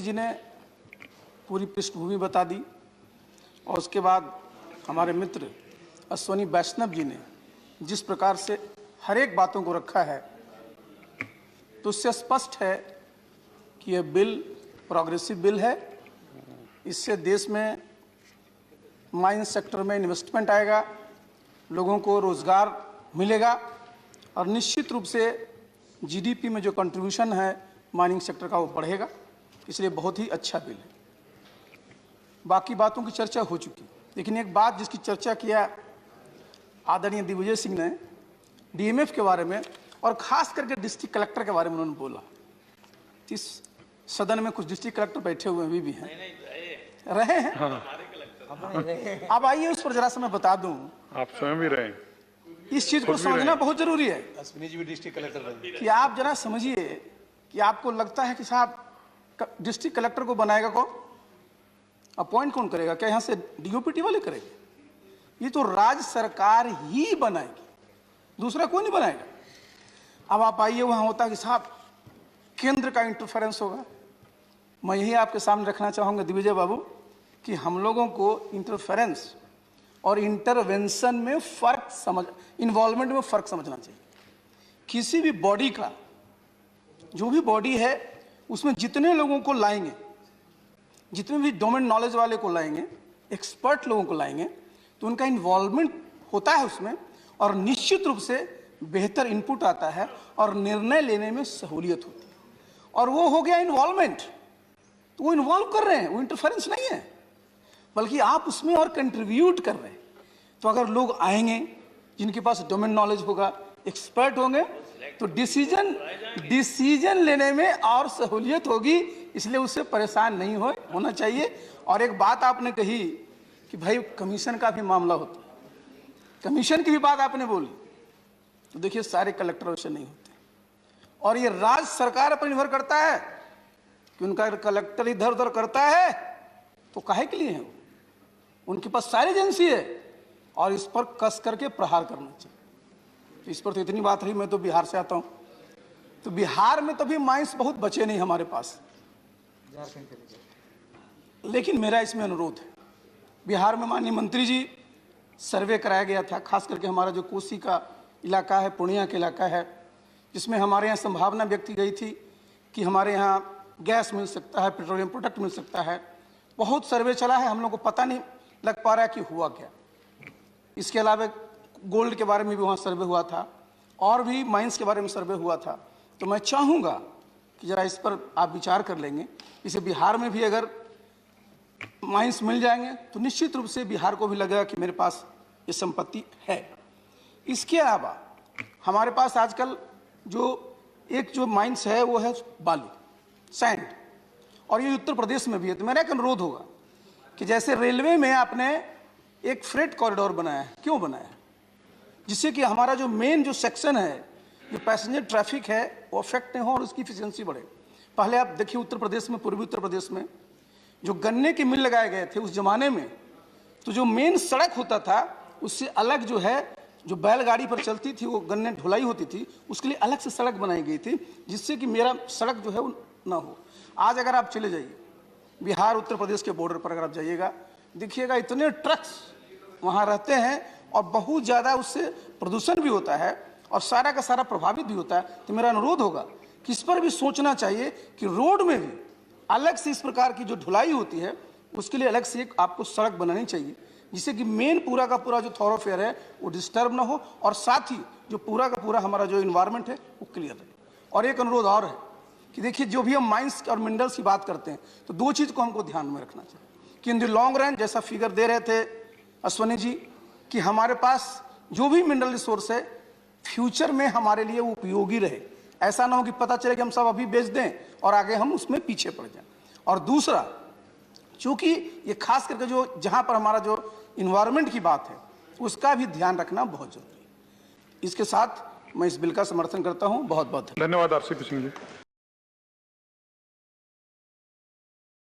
जी ने पूरी पृष्ठभूमि बता दी और उसके बाद हमारे मित्र अश्वनी वैष्णव जी ने जिस प्रकार से हर एक बातों को रखा है, तो उससे स्पष्ट है कि यह बिल प्रोग्रेसिव बिल है। इससे देश में माइन सेक्टर में इन्वेस्टमेंट आएगा, लोगों को रोजगार मिलेगा और निश्चित रूप से जीडीपी में जो कंट्रीब्यूशन है माइनिंग सेक्टर का वो बढ़ेगा। इसलिए बहुत ही अच्छा बिल है। बाकी बातों की चर्चा हो चुकी, लेकिन एक बात जिसकी चर्चा किया आदरणीय दिग्विजय सिंह ने डीएमएफ के बारे में और खास करके डिस्ट्रिक्ट कलेक्टर के बारे में उन्होंने बोला। इस सदन में कुछ डिस्ट्रिक्ट कलेक्टर बैठे हुए अभी भी हैं, रहे हैं। हाँ। अब आइए उस पर जरा सा मैं बता दूं, आप स्वयं भी रहे, इस चीज को समझना बहुत जरूरी है। अश्विनी जी भी डिस्ट्रिक्ट कलेक्टर रहे कि आप जरा समझिए कि आपको लगता है कि साहब डिस्ट्रिक्ट कलेक्टर को बनाएगा कौन, अपॉइंट कौन करेगा? क्या यहाँ से डीओपीटी वाले करेंगे? ये तो राज्य सरकार ही बनाएगी, दूसरा कोई नहीं बनाएगा। अब आप आइए, वहां होता है कि साहब केंद्र का इंटरफेरेंस होगा। मैं यही आपके सामने रखना चाहूंगा दिग्विजय बाबू कि हम लोगों को इंटरफेरेंस और इंटरवेंशन में फर्क इन्वॉल्वमेंट में फर्क समझना चाहिए। किसी भी बॉडी का, जो भी बॉडी है, उसमें जितने लोगों को लाएंगे, जितने भी डोमेन नॉलेज वाले को लाएंगे, एक्सपर्ट लोगों को लाएंगे, तो उनका इन्वॉल्वमेंट होता है उसमें और निश्चित रूप से बेहतर इनपुट आता है और निर्णय लेने में सहूलियत होती है। और वो हो गया इन्वॉल्वमेंट, तो वो इन्वॉल्व कर रहे हैं, वो इंटरफेरेंस नहीं है, बल्कि आप उसमें और कंट्रीब्यूट कर रहे हैं। तो अगर लोग आएंगे जिनके पास डोमेन नॉलेज होगा, एक्सपर्ट होंगे, तो डिसीजन लेने में और सहूलियत होगी। इसलिए उससे परेशान नहीं होना चाहिए। और एक बात आपने कही कि भाई कमीशन का भी मामला होता है, कमीशन की भी बात आपने बोली, तो देखिए सारे कलेक्टर वैसे नहीं होते और ये राज्य सरकार पर निर्भर करता है कि उनका कलेक्टर इधर उधर करता है तो काहे के लिए है वो? उनके पास सारी एजेंसी है और इस पर कस करके प्रहार करना चाहिए। तो इस पर तो इतनी बात रही। मैं तो बिहार से आता हूं, तो बिहार में तो भी माइंस बहुत बचे नहीं हमारे पास, लेकिन मेरा इसमें अनुरोध है। बिहार में माननीय मंत्री जी सर्वे कराया गया था, खास करके हमारा जो कोसी का इलाका है, पूर्णिया का इलाका है, जिसमें हमारे यहाँ संभावना व्यक्त की गई थी कि हमारे यहाँ गैस मिल सकता है, पेट्रोलियम प्रोडक्ट मिल सकता है। बहुत सर्वे चला है, हम लोग को पता नहीं लग पा रहा है कि हुआ क्या। इसके अलावा गोल्ड के बारे में भी वहाँ सर्वे हुआ था और भी माइंस के बारे में सर्वे हुआ था। तो मैं चाहूँगा कि ज़रा इस पर आप विचार कर लेंगे। इसे बिहार में भी अगर माइंस मिल जाएंगे तो निश्चित रूप से बिहार को भी लगेगा कि मेरे पास ये संपत्ति है। इसके अलावा हमारे पास आजकल जो माइंस है वो है बालू, सैंड, और ये उत्तर प्रदेश में भी है। तो मेरा एक अनुरोध होगा कि जैसे रेलवे में आपने एक फ्रेट कॉरिडोर बनाया है, क्यों बनाया है? जिससे कि हमारा जो मेन जो सेक्शन है, जो पैसेंजर ट्रैफिक है, वो अफेक्ट नहीं हो और उसकी इफिशियंसी बढ़े। पहले आप देखिए उत्तर प्रदेश में, पूर्वी उत्तर प्रदेश में जो गन्ने के मिल लगाए गए थे उस जमाने में, तो जो मेन सड़क होता था उससे अलग जो है, जो बैलगाड़ी पर चलती थी, वो गन्ने ढुलाई होती थी, उसके लिए अलग से सड़क बनाई गई थी, जिससे कि मेरा सड़क जो है वो ना हो। आज अगर आप चले जाइए बिहार उत्तर प्रदेश के बॉर्डर पर, अगर आप जाइएगा देखिएगा इतने ट्रक्स वहाँ रहते हैं और बहुत ज़्यादा उससे प्रदूषण भी होता है और सारा का सारा प्रभावित भी होता है। तो मेरा अनुरोध होगा कि इस पर भी सोचना चाहिए कि रोड में भी अलग से इस प्रकार की जो ढुलाई होती है उसके लिए अलग से एक आपको सड़क बनानी चाहिए, जिससे कि मेन पूरा का पूरा जो थॉरोफेयर है वो डिस्टर्ब ना हो और साथ ही जो पूरा का पूरा हमारा जो इन्वायरमेंट है वो क्लियर रहे। और एक अनुरोध और है कि देखिए, जो भी हम माइंस और मिनरल्स की बात करते हैं तो दो चीज़ को हमको ध्यान में रखना चाहिए कि इन द लॉन्ग रन, जैसा फिगर दे रहे थे अश्वनी जी, कि हमारे पास जो भी मिनरल रिसोर्स है फ्यूचर में हमारे लिए वो उपयोगी रहे। ऐसा ना हो कि पता चले कि हम सब अभी बेच दें और आगे हम उसमें पीछे पड़ जाएं। और दूसरा, चूंकि ये खास करके जो जहां पर हमारा जो इन्वायरमेंट की बात है उसका भी ध्यान रखना बहुत जरूरी है। इसके साथ मैं इस बिल का समर्थन करता हूं। बहुत बहुत धन्यवाद आरसीपी सिंह जी।